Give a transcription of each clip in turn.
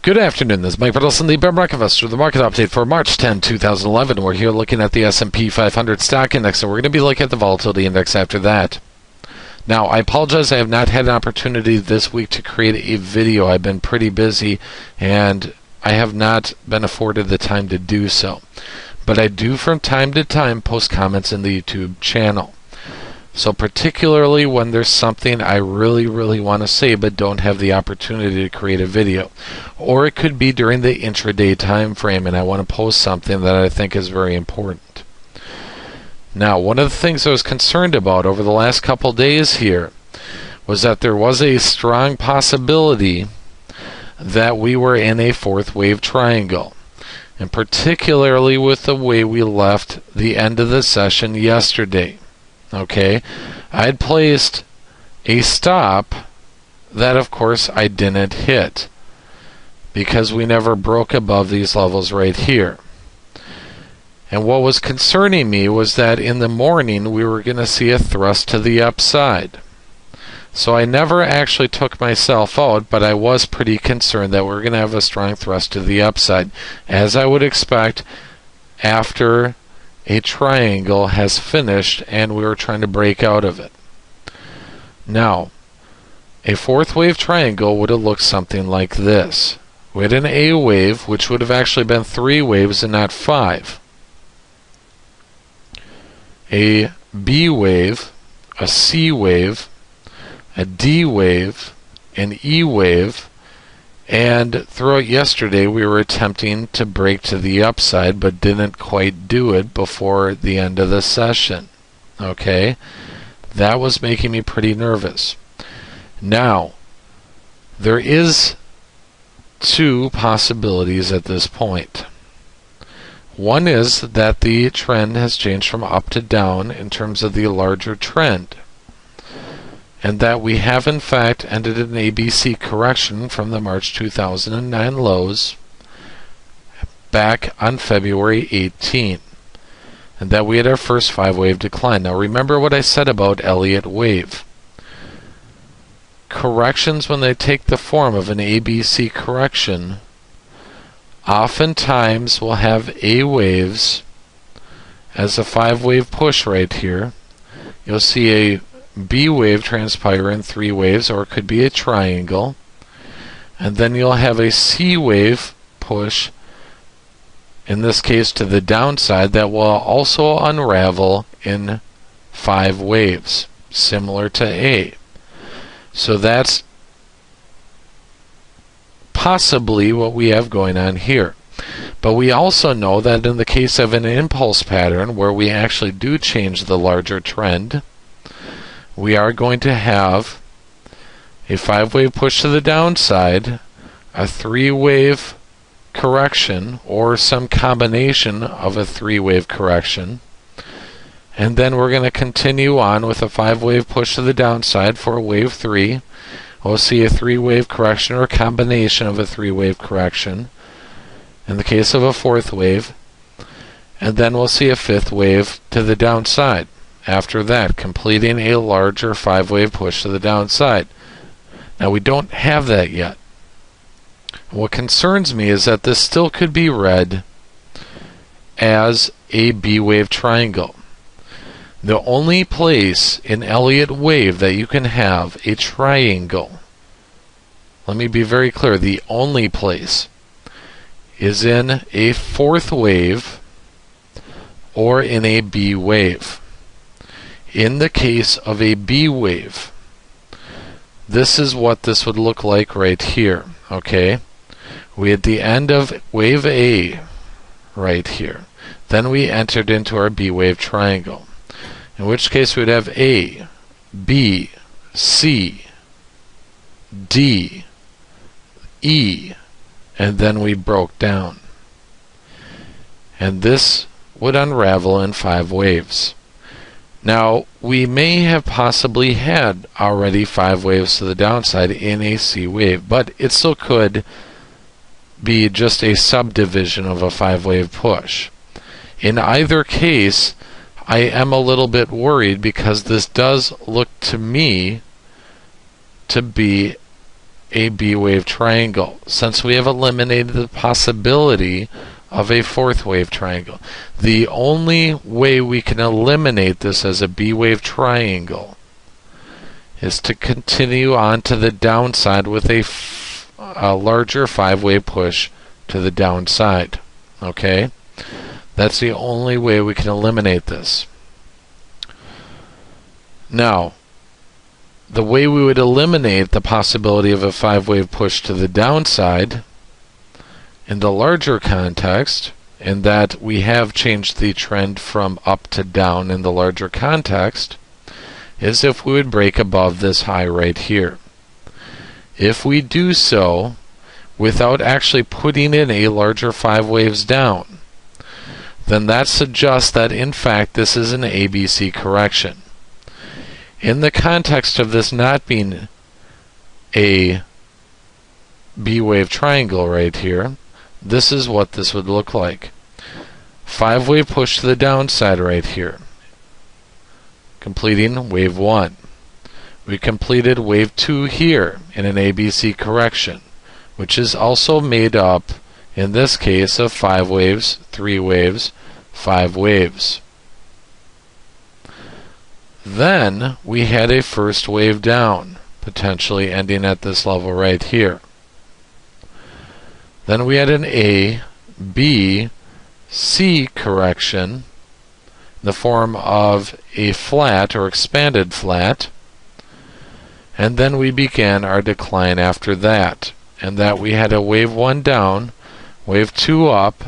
Good afternoon, this is Mike Peterson, the Bear Market Investor, the market update for March 10, 2011. We're here looking at the S&P 500 stock index, and we're going to be looking at the Volatility Index after that. Now, I apologize, I have not had an opportunity this week to create a video. I've been pretty busy, and I have not been afforded the time to do so. But I do from time to time post comments in the YouTube channel. So particularly when there's something I really want to say but don't have the opportunity to create a video. Or it could be during the intraday time frame and I want to post something that I think is very important. Now, one of the things I was concerned about over the last couple days here was that there was a strong possibility that we were in a fourth wave triangle. And particularly with the way we left the end of the session yesterday. Okay, I had placed a stop that of course I didn't hit because we never broke above these levels right here. And what was concerning me was that in the morning we were going to see a thrust to the upside. So I never actually took myself out, but I was pretty concerned that we're going to have a strong thrust to the upside, as I would expect after a triangle has finished and we were trying to break out of it. Now, a fourth wave triangle would have looked something like this. We had an A wave, which would have actually been 3 waves and not 5. A B wave, a C wave, a D wave, an E wave, and throughout yesterday we were attempting to break to the upside but didn't quite do it before the end of the session. Okay? That was making me pretty nervous. Now, there is 2 possibilities at this point. One is that the trend has changed from up to down in terms of the larger trend, and that we have in fact ended an ABC correction from the March 2009 lows back on February 18, and that we had our first 5-wave decline. Now remember what I said about Elliott wave. Corrections, when they take the form of an ABC correction, oftentimes will have A waves as a 5-wave push right here. You'll see a B wave transpire in 3 waves, or it could be a triangle, and then you'll have a C wave push, in this case to the downside, that will also unravel in 5 waves, similar to A. So that's possibly what we have going on here. But we also know that in the case of an impulse pattern where we actually do change the larger trend, we are going to have a 5-wave push to the downside, a 3-wave correction, or some combination of a 3-wave correction, and then we're going to continue on with a 5-wave push to the downside for wave 3. We'll see a 3-wave correction or a combination of a 3-wave correction in the case of a 4th wave, and then we'll see a 5th wave to the downside. After that, completing a larger 5-wave push to the downside. Now we don't have that yet. What concerns me is that this still could be read as a B-wave triangle. The only place in Elliott wave that you can have a triangle, let me be very clear, the only place is in a 4th wave or in a B wave. In the case of a B wave, this is what this would look like right here. Okay, we had the end of wave A right here. Then we entered into our B wave triangle, in which case we'd have A, B, C, D, E, and then we broke down. And this would unravel in 5 waves. Now, we may have possibly had already 5 waves to the downside in a C wave, but it still could be just a subdivision of a 5-wave push. In either case, I am a little bit worried because this does look to me to be a B wave triangle, since we have eliminated the possibility of a fourth wave triangle. The only way we can eliminate this as a B wave triangle is to continue on to the downside with a larger 5-wave push to the downside. Okay? That's the only way we can eliminate this. Now, the way we would eliminate the possibility of a 5-wave push to the downside in the larger context, in that we have changed the trend from up to down in the larger context, is if we would break above this high right here. If we do so without actually putting in a larger 5 waves down, then that suggests that in fact this is an ABC correction. In the context of this not being a B wave triangle right here, this is what this would look like. 5-wave push to the downside right here, completing wave 1. We completed wave 2 here in an ABC correction, which is also made up in this case of 5 waves, 3 waves, 5 waves. Then we had a first wave down, potentially ending at this level right here. Then we had an A, B, C correction in the form of a flat or expanded flat. And then we began our decline after that. And that we had a wave 1 down, wave 2 up,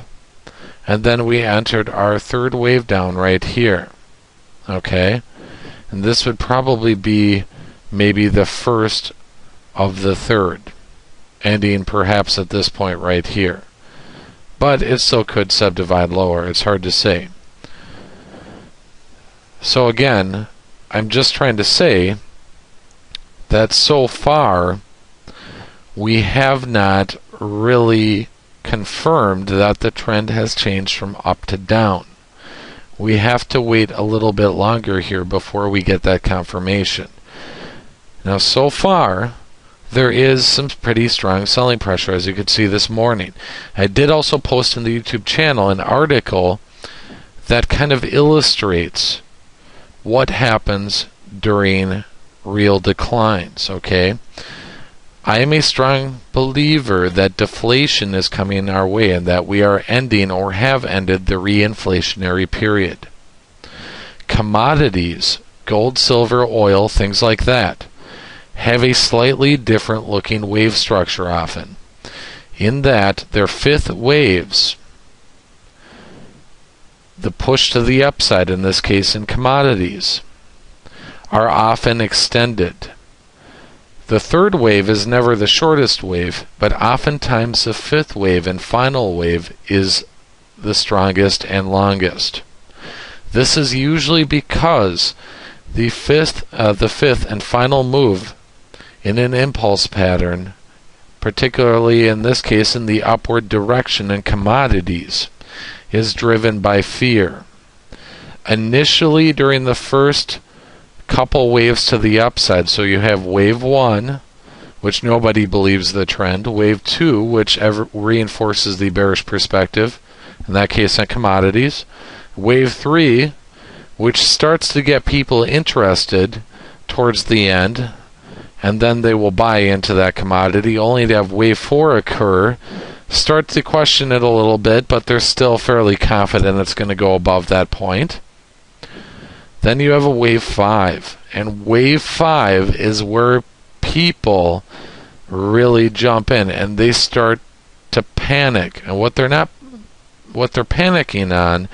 and then we entered our third wave down right here. Okay? And this would probably be maybe the first of the third, ending perhaps at this point right here. But it still could subdivide lower. It's hard to say. So again, I'm just trying to say that so far we have not really confirmed that the trend has changed from up to down. We have to wait a little bit longer here before we get that confirmation. Now, so far, there is some pretty strong selling pressure, as you could see this morning. I did also post in the YouTube channel an article that kind of illustrates what happens during real declines, okay? I am a strong believer that deflation is coming our way and that we are ending or have ended the reinflationary period. Commodities, gold, silver, oil, things like that, have a slightly different looking wave structure often, in that their fifth waves, the push to the upside in this case in commodities, are often extended. The third wave is never the shortest wave, but oftentimes the fifth wave and final wave is the strongest and longest. This is usually because the fifth and final move in an impulse pattern, particularly in this case in the upward direction in commodities, is driven by fear. Initially during the first couple waves to the upside, so you have wave 1, which nobody believes the trend, wave 2, which reinforces the bearish perspective, in that case on commodities, wave 3, which starts to get people interested towards the end, and then they will buy into that commodity, only to have wave 4 occur, start to question it a little bit, but they're still fairly confident it's going to go above that point. Then you have a wave 5, and wave 5 is where people really jump in and they start to panic. And what they're panicking on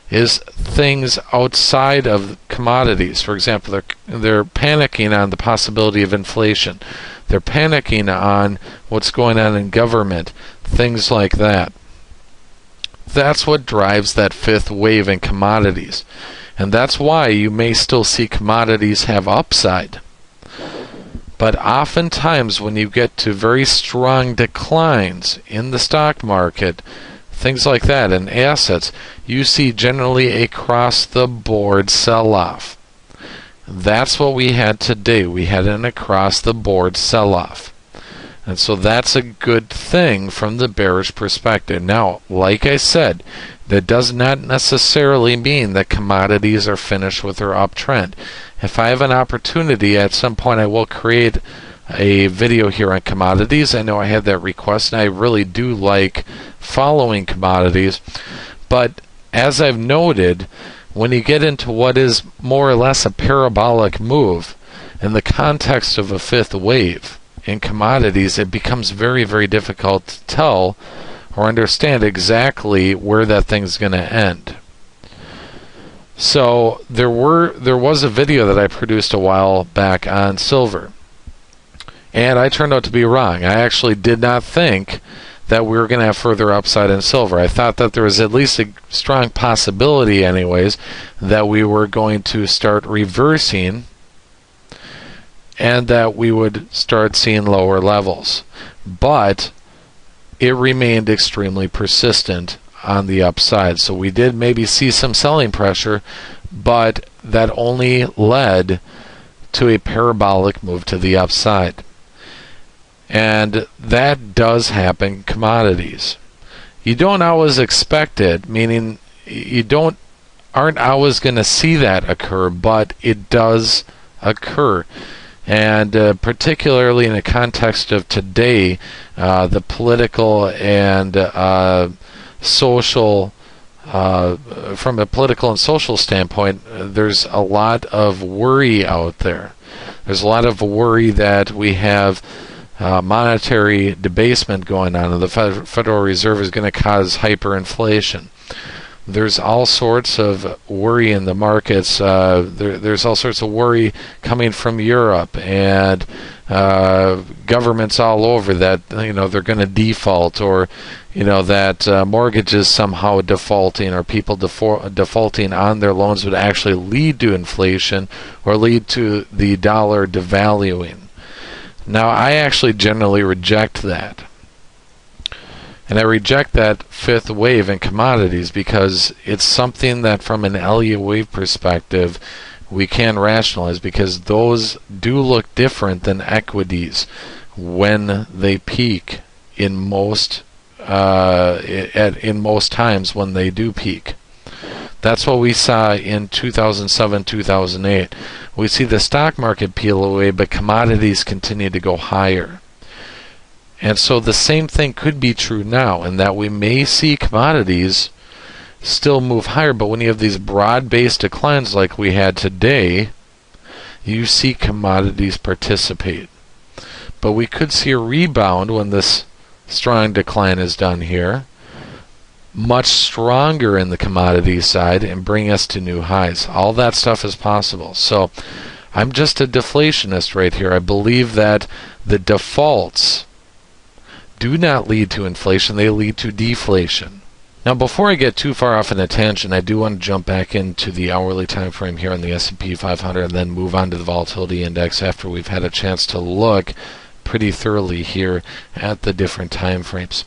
is things outside of commodities. For example, they're panicking on the possibility of inflation. They're panicking on what's going on in government, things like that. That's what drives that fifth wave in commodities. And that's why you may still see commodities have upside. But oftentimes when you get to very strong declines in the stock market, things like that, and assets, you see generally a across-the-board sell-off. That's what we had today. We had an across-the-board sell-off. And so that's a good thing from the bearish perspective. Now, like I said, that does not necessarily mean that commodities are finished with their uptrend. If I have an opportunity, at some point I will create a video here on commodities. I know I had that request, and I really do like following commodities. But as I've noted, when you get into what is more or less a parabolic move in the context of a fifth wave in commodities, it becomes very, very difficult to tell or understand exactly where that thing's going to end. So there was a video that I produced a while back on silver, and I turned out to be wrong. I actually did not think that we were going to have further upside in silver. I thought that there was at least a strong possibility anyways that we were going to start reversing and that we would start seeing lower levels. But it remained extremely persistent on the upside. So we did maybe see some selling pressure, but that only led to a parabolic move to the upside. And that does happen in commodities. You don't always expect it, meaning you aren't always going to see that occur, but it does occur. And particularly in the context of today, the political and social, from a political and social standpoint, there's a lot of worry out there. There's a lot of worry that we have monetary debasement going on, and the Federal Reserve is going to cause hyperinflation. There's all sorts of worry in the markets. There's all sorts of worry coming from Europe and governments all over that they're going to default, or that mortgages somehow defaulting, or people defaulting on their loans would actually lead to inflation or lead to the dollar devaluing. Now, I actually generally reject that. And I reject that fifth wave in commodities because it's something that from an Elliott wave perspective we can rationalize, because those do look different than equities when they peak in most times when they do peak. That's what we saw in 2007, 2008. We see the stock market peel away, but commodities continue to go higher. And so the same thing could be true now, in that we may see commodities still move higher, but when you have these broad-based declines like we had today, you see commodities participate. But we could see a rebound when this strong decline is done here, much stronger in the commodity side, and bring us to new highs. All that stuff is possible. So I'm just a deflationist right here. I believe that the defaults do not lead to inflation, they lead to deflation. Now, before I get too far off in a tangent, I do want to jump back into the hourly time frame here on the S&P 500 and then move on to the Volatility Index after we've had a chance to look pretty thoroughly here at the different time frames.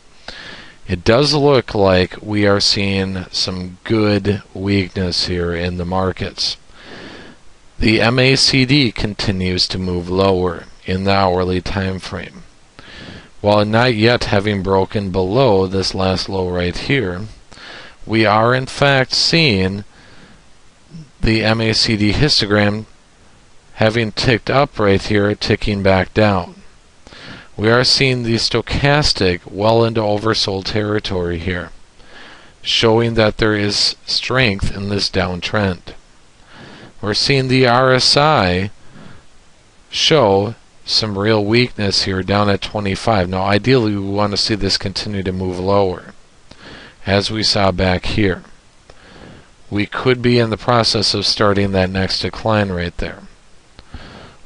It does look like we are seeing some good weakness here in the markets. The MACD continues to move lower in the hourly time frame. While not yet having broken below this last low right here, we are in fact seeing the MACD histogram having ticked up right here, ticking back down. We are seeing the stochastic well into oversold territory here, showing that there is strength in this downtrend. We're seeing the RSI show some real weakness here down at 25. Now, ideally, we want to see this continue to move lower, as we saw back here. We could be in the process of starting that next decline right there.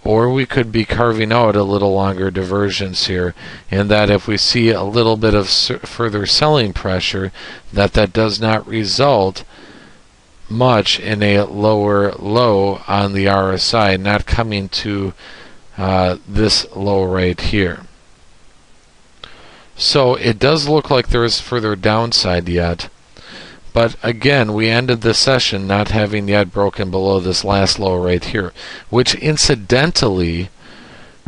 Or we could be carving out a little longer divergence here, in that if we see a little bit of further selling pressure, that does not result much in a lower low on the RSI, not coming to this low right here. So it does look like there is further downside yet, but again, we ended the session not having yet broken below this last low right here, which incidentally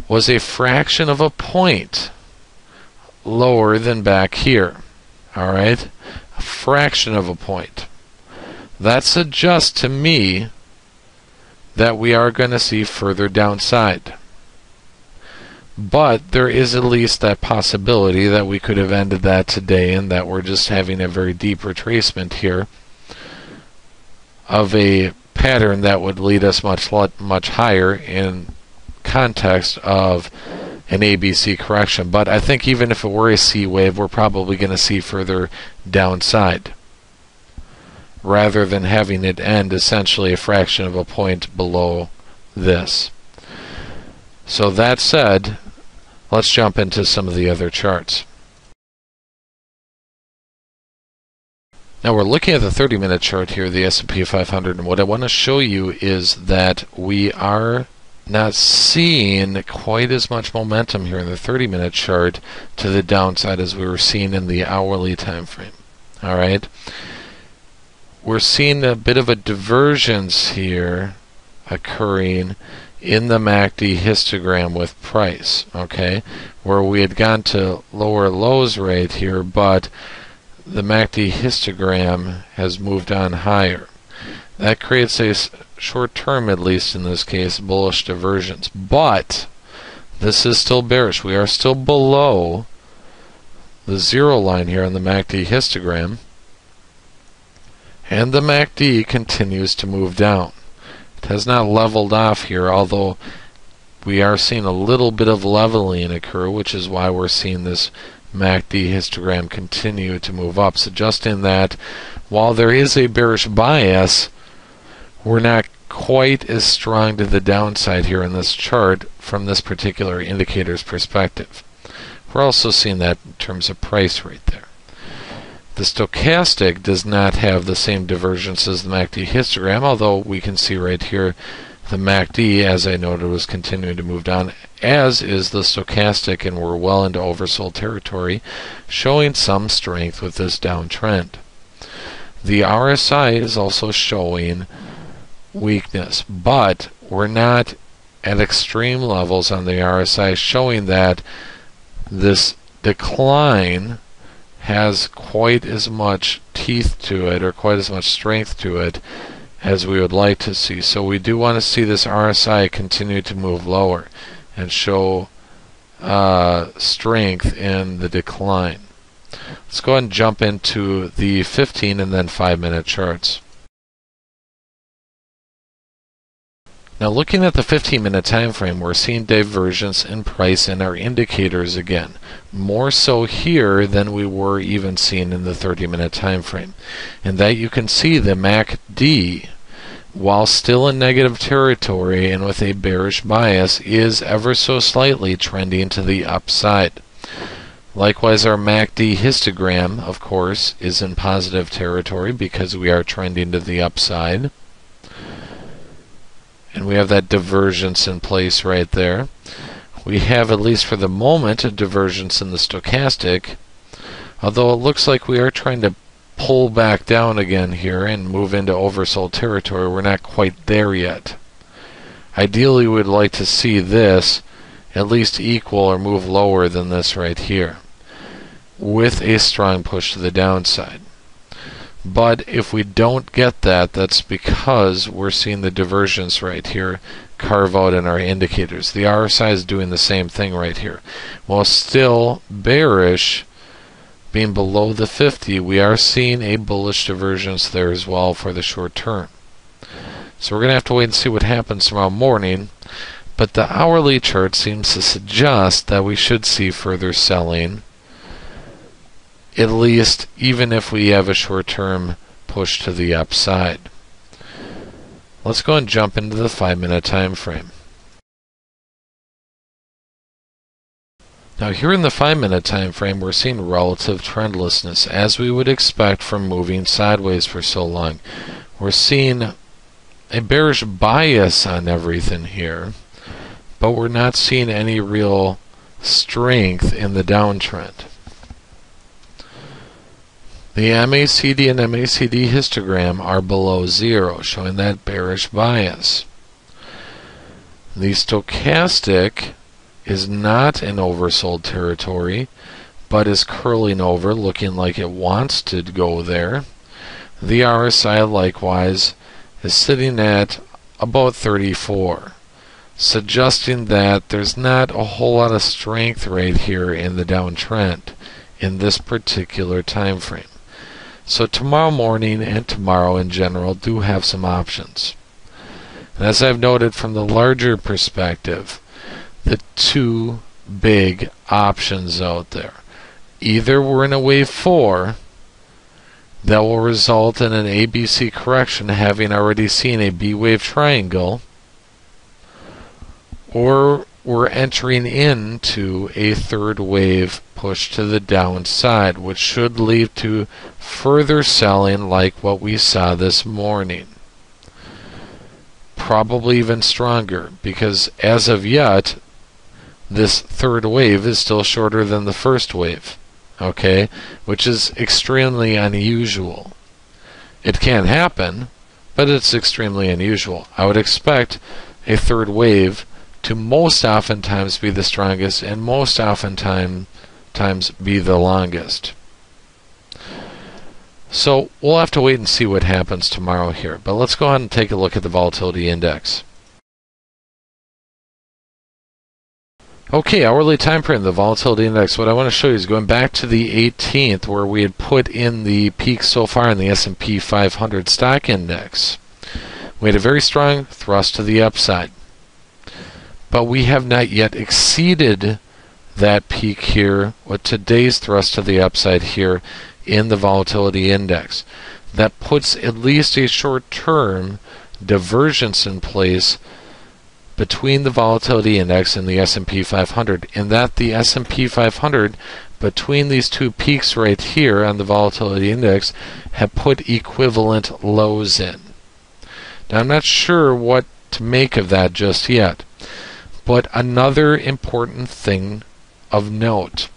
was a fraction of a point lower than back here. All right, a fraction of a point. That suggests to me that we are going to see further downside. But there is at least that possibility that we could have ended that today and that we're just having a very deep retracement here of a pattern that would lead us much higher in context of an ABC correction. But I think even if it were a C wave, we're probably going to see further downside rather than having it end essentially a fraction of a point below this. So that said, let's jump into some of the other charts. Now we're looking at the 30-minute chart here, the S&P 500, and what I want to show you is that we are not seeing quite as much momentum here in the 30-minute chart to the downside as we were seeing in the hourly time frame. All right, we're seeing a bit of a divergence here occurring in the MACD histogram with price, okay, where we had gone to lower lows right here, but the MACD histogram has moved on higher. That creates a short term, at least in this case, bullish divergence. But this is still bearish. We are still below the zero line here on the MACD histogram, and the MACD continues to move down. It has not leveled off here, although we are seeing a little bit of leveling occur, which is why we're seeing this MACD histogram continue to move up, suggesting that while there is a bearish bias, we're not quite as strong to the downside here in this chart from this particular indicator's perspective. We're also seeing that in terms of price right there. The stochastic does not have the same divergence as the MACD histogram, although we can see right here the MACD, as I noted, was continuing to move down, as is the stochastic, and we're well into oversold territory, showing some strength with this downtrend. The RSI is also showing weakness, but we're not at extreme levels on the RSI, showing that this decline has quite as much teeth to it, or quite as much strength to it, as we would like to see. So we do want to see this RSI continue to move lower and show strength in the decline. Let's go ahead and jump into the 15 and then 5-minute charts. Now looking at the 15-minute time frame, we're seeing divergence in price in our indicators again, more so here than we were even seeing in the 30-minute time frame. And that you can see the MACD, while still in negative territory and with a bearish bias, is ever so slightly trending to the upside. Likewise, our MACD histogram, of course, is in positive territory because we are trending to the upside. And we have that divergence in place right there. We have, at least for the moment, a divergence in the stochastic, although it looks like we are trying to pull back down again here and move into oversold territory. We're not quite there yet. Ideally, we'd like to see this at least equal or move lower than this right here, with a strong push to the downside. But if we don't get that, that's because we're seeing the divergence right here carve out in our indicators. The RSI is doing the same thing right here. While still bearish, being below the 50, we are seeing a bullish divergence there as well for the short term. So we're going to have to wait and see what happens tomorrow morning. But the hourly chart seems to suggest that we should see further selling, at least even if we have a short-term push to the upside. Let's go and jump into the 5-minute time frame. Now here in the 5-minute time frame, we're seeing relative trendlessness, as we would expect from moving sideways for so long. We're seeing a bearish bias on everything here, but we're not seeing any real strength in the downtrend. The MACD and MACD histogram are below zero, showing that bearish bias. The stochastic is not in oversold territory, but is curling over, looking like it wants to go there. The RSI likewise is sitting at about 34, suggesting that there's not a whole lot of strength right here in the downtrend in this particular time frame. So tomorrow morning and tomorrow in general do have some options. And as I've noted from the larger perspective, the two big options out there. Either we're in a wave 4 that will result in an ABC correction, having already seen a B wave triangle, or we're entering into a third wave push to the downside, which should lead to further selling like what we saw this morning. Probably even stronger, because as of yet, this third wave is still shorter than the first wave, okay, which is extremely unusual. It can happen, but it's extremely unusual. I would expect a third wave to most oftentimes be the strongest and most oftentimes be the longest. So we'll have to wait and see what happens tomorrow here. But let's go ahead and take a look at the volatility index. Okay, hourly time frame, the volatility index. What I want to show you is going back to the 18th, where we had put in the peak so far in the S&P 500 stock index. We had a very strong thrust to the upside, but we have not yet exceeded that peak here with today's thrust to the upside here in the volatility index. That puts at least a short-term divergence in place between the volatility index and the S&P 500, in that the S&P 500, between these two peaks right here on the volatility index, have put equivalent lows in. Now, I'm not sure what to make of that just yet, but another important thing of note,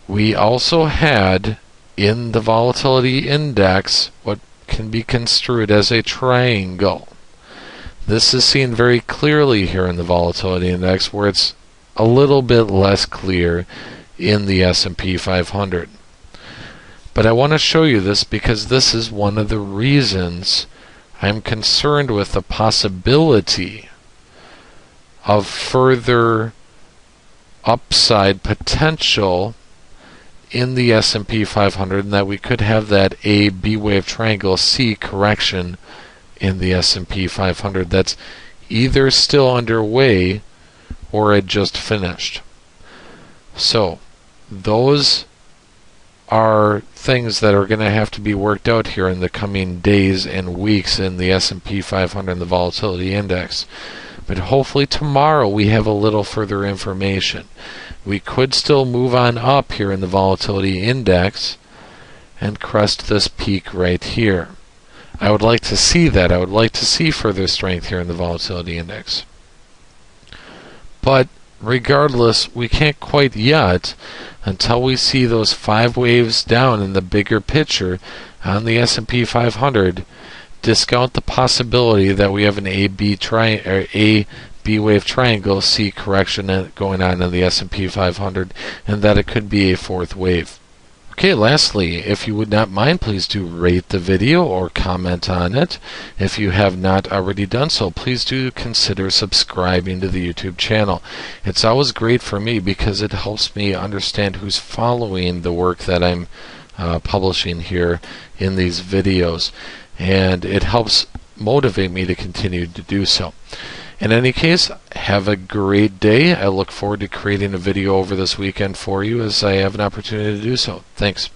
we also had in the volatility index what can be construed as a triangle. This is seen very clearly here in the volatility index, where it's a little bit less clear in the S&P 500. But I want to show you this because this is one of the reasons I'm concerned with the possibility of further upside potential in the S&P 500, and that we could have that A B wave triangle C correction in the S&P 500 that's either still underway or it just finished. So those are things that are going to have to be worked out here in the coming days and weeks in the S&P 500 and the volatility index. But hopefully tomorrow we have a little further information. We could still move on up here in the volatility index and crest this peak right here. I would like to see that. I would like to see further strength here in the volatility index. But regardless, we can't quite yet until we see those 5 waves down in the bigger picture on the S&P 500 discount the possibility that we have an A B wave triangle C correction going on in the S&P 500, and that it could be a 4th wave. Okay, lastly, if you would not mind, please do rate the video or comment on it. If you have not already done so, please do consider subscribing to the YouTube channel. It's always great for me because it helps me understand who's following the work that I'm publishing here in these videos, and it helps motivate me to continue to do so. In any case, have a great day. I look forward to creating a video over this weekend for you as I have an opportunity to do so. Thanks.